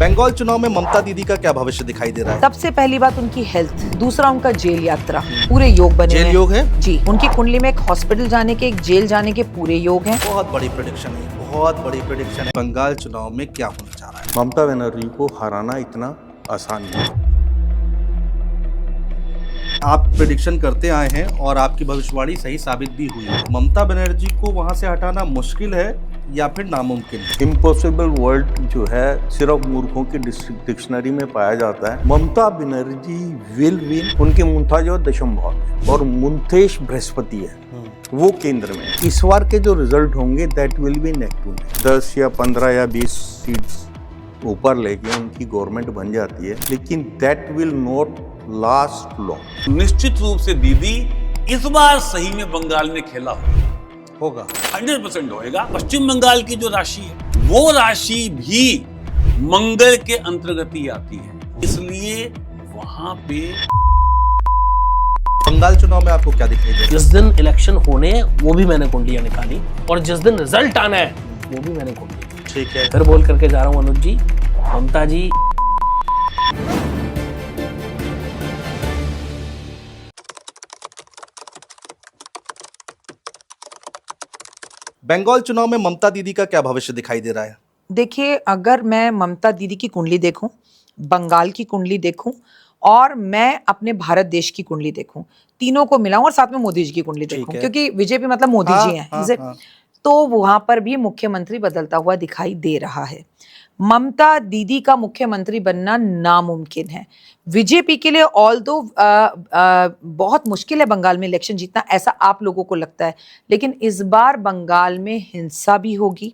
बंगाल चुनाव में ममता दीदी का क्या भविष्य दिखाई दे रहा है? सबसे पहली बात उनकी हेल्थ, दूसरा उनका जेल यात्रा, पूरे योग बने जेल हैं। योग है? जी, उनकी कुंडली में एक हॉस्पिटल जाने के, एक जेल जाने के पूरे योग हैं। बहुत बड़ी प्रेडिक्शन है, बहुत बड़ी प्रेडिक्शन है। बंगाल चुनाव में क्या होने जा रहा है? ममता बनर्जी को हराना इतना आसान नहीं है। आप प्रेडिक्शन करते आए हैं और आपकी भविष्यवाणी सही साबित भी हुई है। ममता बनर्जी को वहां से हटाना मुश्किल है या फिर नामुमकिन है? इम्पॉसिबल वर्ड जो है सिर्फ मूर्खों की डिक्शनरी में पाया जाता है। Mamata Banerjee will win. उनके मुंताज दशम भाव में और मुंतेश बृहस्पति है, वो केंद्र में। इस बार के जो रिजल्ट होंगे that will be neck to neck. 10 या 15 या 20 सीट्स ऊपर लेके उनकी गवर्नमेंट बन जाती है, लेकिन that will not last long. निश्चित रूप से दीदी इस बार सही में बंगाल में खेला होगा 100% होएगा। पश्चिम बंगाल की जो राशि है वो राशि भी मंगल के अंतर्गत ही आती है, इसलिए वहां पे बंगाल चुनाव में आपको क्या दिखाई दे रहा है? जिस दिन इलेक्शन होने हैं वो भी मैंने कुंडलियां निकाली, और जिस दिन रिजल्ट आना है वो भी मैंने कुंडली। ठीक है, फिर बोल करके जा रहा हूँ अनुज जी, ममता जी बंगाल चुनाव में ममता दीदी का क्या भविष्य दिखाई दे रहा है? देखिए, अगर मैं ममता दीदी की कुंडली देखूं, बंगाल की कुंडली देखूं और मैं अपने भारत देश की कुंडली देखूं, तीनों को मिलाऊं और साथ में मोदी जी की कुंडली देखूं, है। क्योंकि बीजेपी मतलब मोदी जी हैं, is it? तो वहां पर भी मुख्यमंत्री बदलता हुआ दिखाई दे रहा है। ममता दीदी का मुख्यमंत्री बनना नामुमकिन है। बीजेपी के लिए ऑल्दो बहुत मुश्किल है बंगाल में इलेक्शन जीतना, ऐसा आप लोगों को लगता है, लेकिन इस बार बंगाल में हिंसा भी होगी,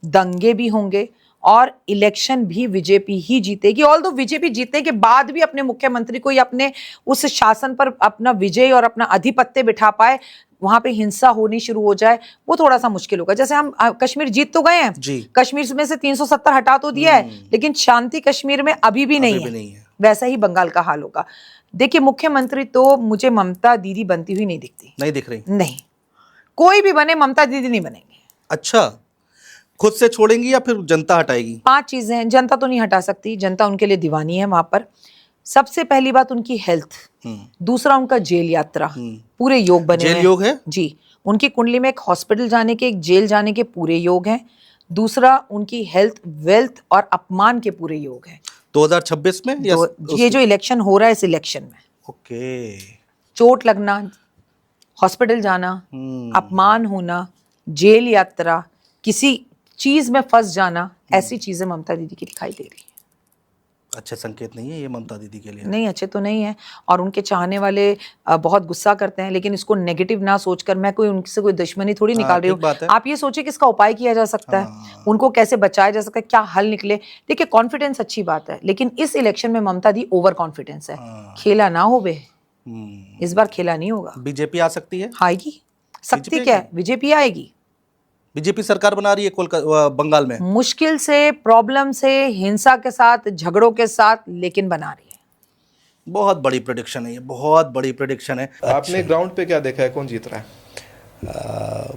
दंगे भी होंगे और इलेक्शन भी बीजेपी ही जीतेगी। ऑल्दो बीजेपी जीतने के बाद भी अपने मुख्यमंत्री को या अपने उस शासन पर अपना विजय और अपना आधिपत्य बिठा पाए, वहां पे हिंसा होनी शुरू हो जाए, वो थोड़ा सा मुश्किल होगा। जैसे हम कश्मीर जीत तो गए हैं जी, कश्मीर में से 370 हटा तो दिया है, लेकिन शांति कश्मीर में अभी भी नहीं है। वैसा ही बंगाल का हाल होगा। देखिए, मुख्यमंत्री तो मुझे ममता दीदी बनती हुई नहीं दिखती। नहीं दिख रही? नहीं, कोई भी बने ममता दीदी नहीं बनेंगे। अच्छा, खुद से छोड़ेंगी या फिर जनता हटाएगी? 5 चीजें हैं, जनता तो नहीं हटा सकती, जनता उनके लिए दीवानी है वहां पर। सबसे पहली बात उनकी हेल्थ, दूसरा उनका जेल यात्रा, पूरे योग बने जेल हैं। योग है? जी, उनकी कुंडली में एक हॉस्पिटल जाने के, एक जेल जाने के पूरे योग हैं। दूसरा, उनकी हेल्थ, वेल्थ और अपमान के पूरे योग हैं। 2026 में या ये जो इलेक्शन हो रहा है, इस इलेक्शन में ओके, चोट लगना, हॉस्पिटल जाना, अपमान होना, जेल यात्रा, किसी चीज में फंस जाना, ऐसी चीजें ममता दीदी की दिखाई दे रही है। अच्छे संकेत नहीं है ये ममता दीदी के लिए। नहीं, अच्छे तो नहीं है। और उनके चाहने वाले बहुत गुस्सा करते हैं, लेकिन इसको नेगेटिव ना सोचकर, मैं कोई उनसे कोई दुश्मनी थोड़ी निकाल रही हूँ। आप ये सोचिए कि इसका उपाय किया जा सकता है, उनको कैसे बचाया जा सकता है, क्या हल निकले। देखिए, कॉन्फिडेंस अच्छी बात है, लेकिन इस इलेक्शन में ममता दी ओवर कॉन्फिडेंस है। खेला ना हो बे, इस बार खेला नहीं होगा। बीजेपी आ सकती है? आएगी, सकती क्या है, बीजेपी आएगी। बीजेपी सरकार बना रही है कोलकाता बंगाल में? मुश्किल से, प्रॉब्लम से, हिंसा के साथ, झगड़ों के साथ, लेकिन बना रही है। बहुत बड़ी प्रेडिक्शन है ये, बहुत बड़ी प्रेडिक्शन है। आपने ग्राउंड पे क्या देखा है, कौन जीत रहा है?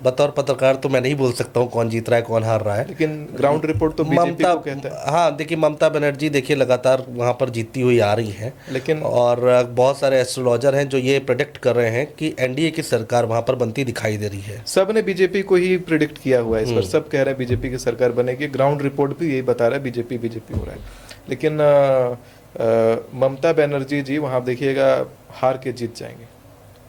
बतौर पत्रकार तो मैं नहीं बोल सकता हूँ कौन जीत रहा है कौन हार रहा है, लेकिन ग्राउंड रिपोर्ट तो बीजेपी को कहता है। हाँ, देखिए, ममता बनर्जी देखिए लगातार वहाँ पर जीतती हुई आ रही हैं, लेकिन और बहुत सारे एस्ट्रोलॉजर हैं जो ये प्रेडिक्ट कर रहे हैं कि एनडीए की सरकार वहाँ पर बनती दिखाई दे रही है। सब ने बीजेपी को ही प्रिडिक्ट किया हुआ है इस बार, सब कह रहे हैं बीजेपी की सरकार बनेगी। ग्राउंड रिपोर्ट भी यही बता रहा है बीजेपी बीजेपी हो रहा है। लेकिन ममता बनर्जी जी वहाँ देखिएगा हार के जीत जाएंगे,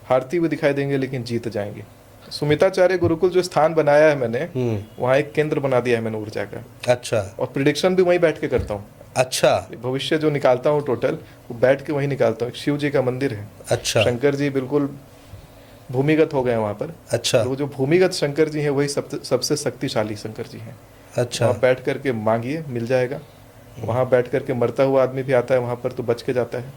हारती हुई दिखाई देंगे लेकिन जीत जाएंगे। सुमिताचार्य गुरुकुल जो स्थान बनाया है मैंने, वहाँ एक केंद्र बना दिया है मैंने ऊर्जा का। अच्छा, और प्रिडिक्शन भी वहीं बैठ के करता हूँ। अच्छा, भविष्य जो निकालता हूँ टोटल, वो बैठ के वहीं निकालता हूँ। शिव जी का मंदिर है। अच्छा, शंकर जी बिल्कुल भूमिगत हो गए वहाँ पर। अच्छा, तो जो भूमिगत शंकर जी हैं वही सबसे शक्तिशाली शंकर जी हैं। अच्छा, वहाँ बैठ करके मांगिए, मिल जाएगा। वहाँ बैठ करके मरता हुआ आदमी भी आता है वहाँ पर, तो बच के जाता है।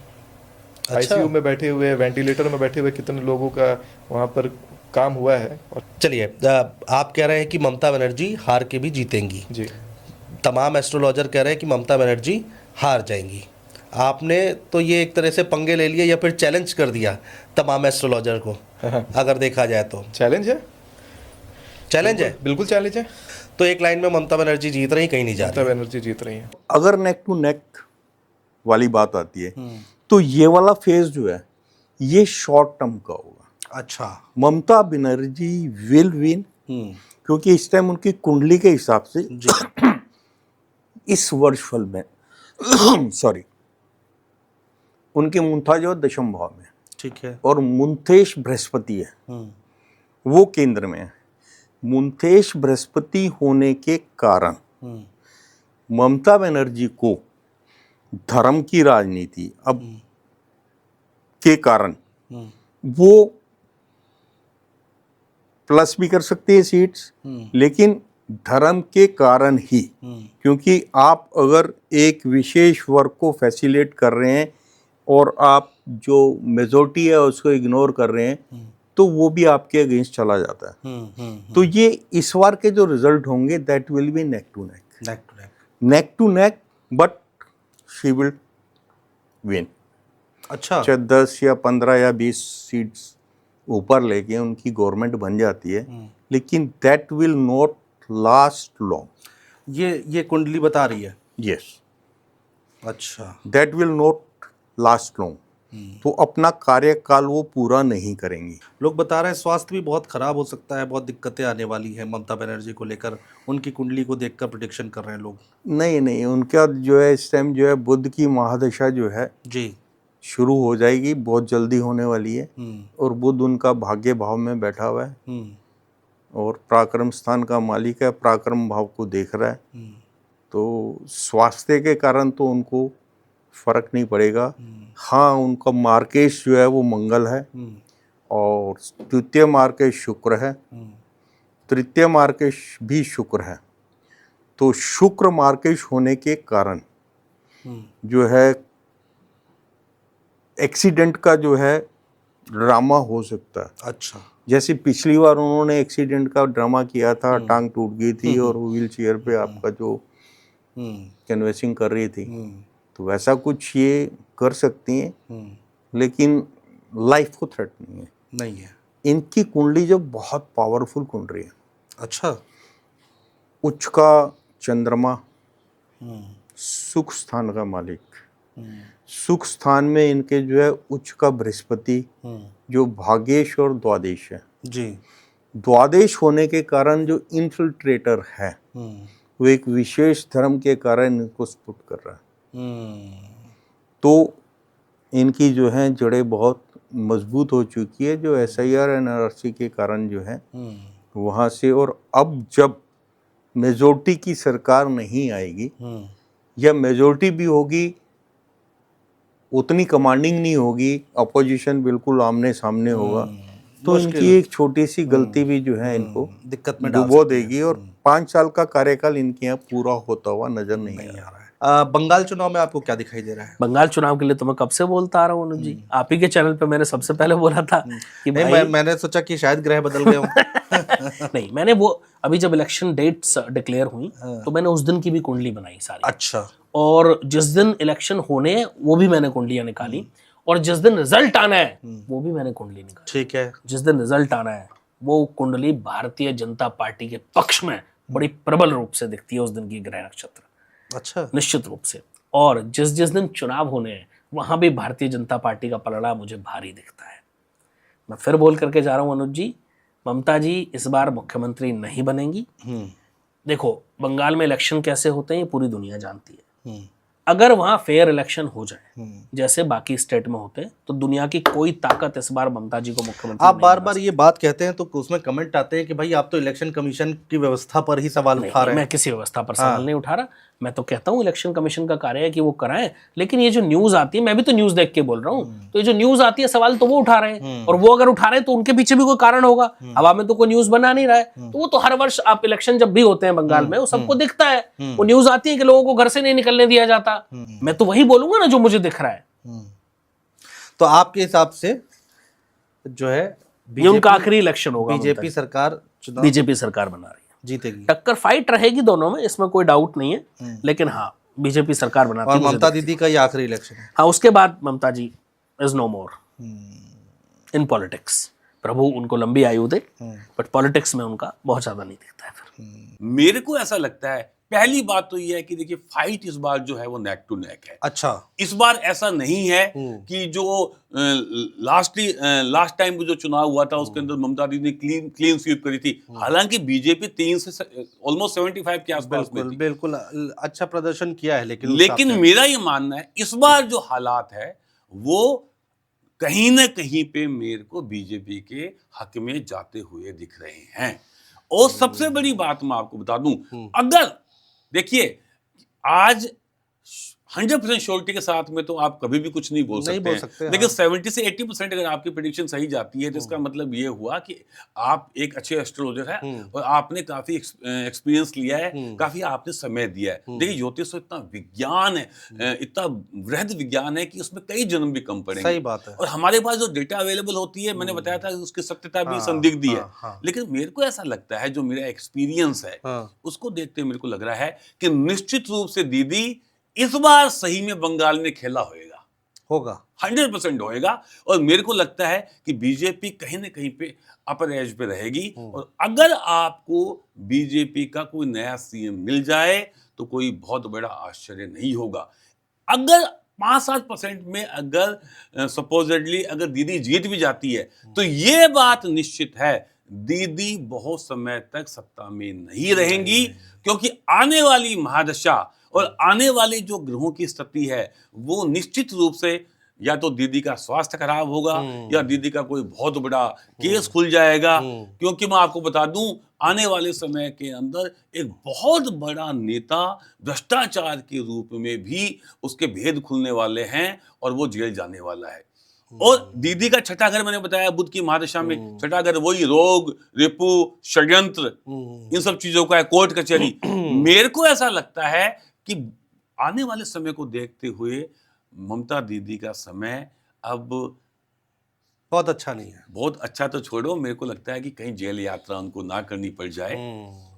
आईसीयू में बैठे हुए, वेंटिलेटर में बैठे हुए कितने लोगों का वहाँ पर काम हुआ है। और चलिए, आप कह रहे हैं कि ममता बनर्जी हार के भी जीतेंगी जी, तमाम एस्ट्रोलॉजर कह रहे हैं कि ममता बनर्जी हार जाएंगी। आपने तो ये एक तरह से पंगे ले लिए या फिर चैलेंज कर दिया तमाम एस्ट्रोलॉजर को, अगर देखा जाए तो। चैलेंज है। चैलेंज है। बिल्कुल चैलेंज है। तो एक लाइन में ममता बनर्जी जीत रही, कहीं नहीं जा ममता रही। बनर्जी जीत रही है। अगर नेक टू नेक वाली बात आती है तो ये वाला फेज जो है ये शॉर्ट टर्म का होगा। अच्छा। ममता बनर्जी विल विन, क्योंकि इस टाइम उनकी कुंडली के हिसाब से जी। इस वर्षफल में सॉरी उनके मुंथा जो दशम भाव में, ठीक है। और मुंथेश बृहस्पति है वो केंद्र में है। मुंथेश बृहस्पति होने के कारण ममता बनर्जी को धर्म की राजनीति अब के कारण वो प्लस भी कर सकती है सीट्स, लेकिन धर्म के कारण ही, क्योंकि आप अगर एक विशेष वर्ग को फैसिलिटेट कर रहे हैं और आप जो मेजोरिटी है उसको इग्नोर कर रहे हैं तो वो भी आपके अगेंस्ट चला जाता है। तो ये इस बार के जो रिजल्ट होंगे that will be neck to neck, but she will win. अच्छा। चाहे 10 या 15 या 20 सीट्स ऊपर लेके उनकी गवर्नमेंट बन जाती है, लेकिन that will not last long. ये कुंडली बता रही है। यस, अच्छा। That will not last long. तो अपना कार्यकाल वो पूरा नहीं करेंगी। लोग बता रहे हैं स्वास्थ्य भी बहुत खराब हो सकता है, बहुत दिक्कतें आने वाली हैं ममता बनर्जी को लेकर, उनकी कुंडली को देखकर प्रेडिक्शन कर रहे हैं लोग। नहीं, उनका जो है इस टाइम जो है बुध की महादशा जो है जी शुरू हो जाएगी, बहुत जल्दी होने वाली है। और बुध उनका भाग्य भाव में बैठा हुआ है और पराक्रम स्थान का मालिक है, पराक्रम भाव को देख रहा है। तो स्वास्थ्य के कारण तो उनको फर्क नहीं पड़ेगा। हाँ, उनका मार्केश जो है वो मंगल है और द्वितीय मार्केश शुक्र है, तृतीय मार्केश भी शुक्र है। तो शुक्र मार्केश होने के कारण जो है एक्सीडेंट का जो है ड्रामा हो सकता है। अच्छा। जैसे पिछली बार उन्होंने एक्सीडेंट का ड्रामा किया था, टांग टूट गई थी और व्हील चेयर पे आपका जो कैनवेसिंग कर रही थी, तो वैसा कुछ ये कर सकती हैं, लेकिन लाइफ को थ्रेट नहीं है। इनकी कुंडली जो बहुत पावरफुल कुंडली है। अच्छा। उच्च का चंद्रमा, सुख स्थान का मालिक, सुख स्थान में इनके जो है उच्च का बृहस्पति जो भाग्येश और द्वादेश है। जी। द्वादेश होने के कारण जो इन्फिल्ट्रेटर है वो एक विशेष धर्म के कारण इनको सपोर्ट कर रहा है। तो इनकी जो है जड़ें बहुत मजबूत हो चुकी है, जो SIR NRC के कारण जो है वहाँ से। और अब जब मेजोरिटी की सरकार नहीं आएगी या मेजोरिटी भी होगी उतनी कमांडिंग नहीं होगी, अपोजिशन बिल्कुल आमने सामने होगा, तो इनकी एक छोटी सी गलती भी जो है इनको दिक्कत में डाल डुबो देगी और 5 साल का कार्यकाल इनके यहाँ पूरा होता हुआ नजर नहीं आ रहा है। बंगाल चुनाव में आपको क्या दिखाई दे रहा है? बंगाल चुनाव के लिए तो मैं कब से बोलता आ रहा हूँ अनुज जी, आप ही के चैनल पे मैंने सबसे पहले बोला था कि नहीं, मैंने सोचा कि शायद ग्रह बदल गए हों। नहीं, मैंने वो अभी जब इलेक्शन डेट्स डिक्लेयर हुई तो मैंने उस दिन की भी कुंडली बनाई सारी। अच्छा। और जिस दिन इलेक्शन होने हैं वो भी मैंने कुंडलियां निकाली, और जिस दिन रिजल्ट आना है वो भी मैंने कुंडली निकाली। ठीक है। जिस दिन रिजल्ट आना है वो कुंडली भारतीय जनता पार्टी के पक्ष में बड़ी प्रबल रूप से दिखती है, उस दिन की ग्रह नक्षत्र। अच्छा। निश्चित रूप से। और जिस दिन चुनाव होने हैं वहां भी भारतीय जनता पार्टी का पलड़ा मुझे भारी दिखता है। मैं फिर बोल करके जा रहा हूं अनुज जी, ममता जी इस बार मुख्यमंत्री नहीं बनेंगी। देखो बंगाल में इलेक्शन कैसे होते हैं ये पूरी दुनिया जानती है। अगर वहां फेयर इलेक्शन हो जाए जैसे बाकी स्टेट में होते हैं तो दुनिया की कोई ताकत इस बार ममता जी को मुख्यमंत्री आप बार बार ये बात कहते हैं तो उसमें कमेंट आते हैं कि भाई आप तो इलेक्शन कमीशन की व्यवस्था पर ही सवाल उठा रहे हैं। मैं किसी व्यवस्था पर सवाल नहीं उठा रहा, मैं तो कहता हूँ इलेक्शन कमीशन का कार्य है कि वो कराएं, लेकिन ये जो न्यूज आती है, मैं भी तो न्यूज देख के बोल रहा हूँ, तो ये जो न्यूज आती है सवाल तो वो उठा रहे हैं, और वो अगर उठा रहे हैं तो उनके पीछे भी कोई कारण होगा। हवा में तो कोई न्यूज बना नहीं रहा है, तो वो तो हर वर्ष आप इलेक्शन जब भी होते हैं बंगाल में वो सबको दिखता है, वो न्यूज आती है कि लोगों को घर से नहीं निकलने दिया जाता। मैं तो वही बोलूंगा ना जो मुझे दिख रहा है। तो आपके हिसाब से जो है ये उनका आखिरी इलेक्शन होगा। बीजेपी सरकार चुनाव बीजेपी सरकार बना रही है, जीतेगी। टक्कर फाइट रहेगी दोनों में, इसमें कोई डाउट नहीं है, लेकिन हाँ बीजेपी सरकार बनाती है। और ममता दीदी का ये आखिरी इलेक्शन है। हाँ, उसके बाद Mamata ji is no more in politics. प्रभु उनको लंबी आयु दे, बट पॉलिटिक्स में उनका बहुत ज्यादा नहीं दिखता है फिर। मेरे को ऐसा लगता है, पहली बात तो ये है कि देखिए फाइट इस बार जो है वो नेक टू नेक है। अच्छा, इस बार ऐसा नहीं है कि जो लास्ट टाइम जो चुनाव हुआ था उसके अंदर ममता दीदी ने क्लीन स्वीप करी थी, हालांकि बीजेपी 3 से ऑलमोस्ट 75 के आसपास में बिल्कुल थी। बिल्कुल अच्छा प्रदर्शन किया है, लेकिन उस हिसाब लेकिन से- मेरा ये मानना है इस बार जो हालात है वो कहीं ना कहीं पे मेरे को बीजेपी के हक में जाते हुए दिख रहे हैं। और सबसे बड़ी बात मैं आपको बता दूं, अगर देखिए आज 100% श्योरिटी के साथ में तो आप कभी भी कुछ नहीं बोल सकते हैं। लेकिन 70 से 80% अगर आपकी प्रेडिक्शन सही जाती है तो इसका मतलब ये हुआ कि आप एक अच्छे एस्ट्रोलॉजर हैं और आपने काफी एक्सपीरियंस लिया है, काफी आपने समय दिया है। देखिए ज्योतिष तो इतना विज्ञान है, इतना वृहद विज्ञान है कि उसमें कई जन्म भी कम पड़ेंगे। सही बात है। और हमारे पास जो डेटा अवेलेबल होती है, मैंने बताया था उसकी सत्यता भी संदिग्ध है। लेकिन मेरे को ऐसा लगता है, जो मेरा एक्सपीरियंस है उसको देखते मेरे को लग रहा है कि निश्चित रूप से दीदी इस बार सही में बंगाल में खेला होगा 100% होएगा। और मेरे को लगता है कि बीजेपी कहीं ना कहीं पे अपर एज पे रहेगी। और अगर आपको बीजेपी का कोई नया सीएम मिल जाए तो कोई बहुत बड़ा आश्चर्य नहीं होगा। अगर 5-7% में अगर सपोजिटली अगर दीदी जीत भी जाती है तो ये बात निश्चित है, दीदी बहुत समय तक सत्ता में नहीं रहेंगी, क्योंकि आने वाली महादशा और आने वाली जो ग्रहों की स्थिति है वो निश्चित रूप से या तो दीदी का स्वास्थ्य खराब होगा या दीदी का कोई बहुत बड़ा केस खुल जाएगा। क्योंकि मैं आपको बता दूं, आने वाले समय के अंदर एक बहुत बड़ा नेता भ्रष्टाचार के रूप में भी उसके भेद खुलने वाले हैं और वो जेल जाने वाला है। और दीदी का छठा घर मैंने बताया बुध की महादशा में, छठा घर वही रोग, रिपु, षड्यंत्र, इन सब चीजों का है, कोर्ट कचहरी। मेरे को ऐसा लगता है कि आने वाले समय को देखते हुए ममता दीदी का समय अब बहुत अच्छा नहीं है। बहुत अच्छा तो छोड़ो, मेरे को लगता है कि कहीं जेल यात्रा उनको ना करनी पड़ जाए।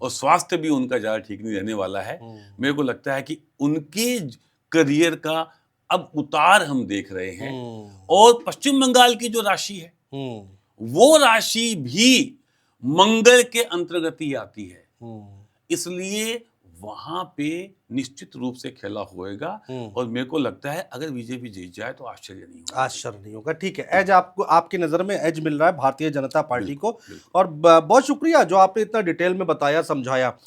और स्वास्थ्य भी उनका ज्यादा ठीक नहीं रहने वाला है। मेरे को लगता है कि उनके करियर का अब उतार हम देख रहे हैं। और पश्चिम बंगाल की जो राशि है वो राशि भी मंगल के अंतर्गत ही आती है, इसलिए वहां पे निश्चित रूप से खेला होएगा। और मेरे को लगता है अगर बीजेपी जीत जाए तो आश्चर्य नहीं होगा। ठीक है, एज आपको, आपकी नजर में एज मिल रहा है भारतीय जनता पार्टी को। और बहुत शुक्रिया जो आपने इतना डिटेल में बताया, समझाया।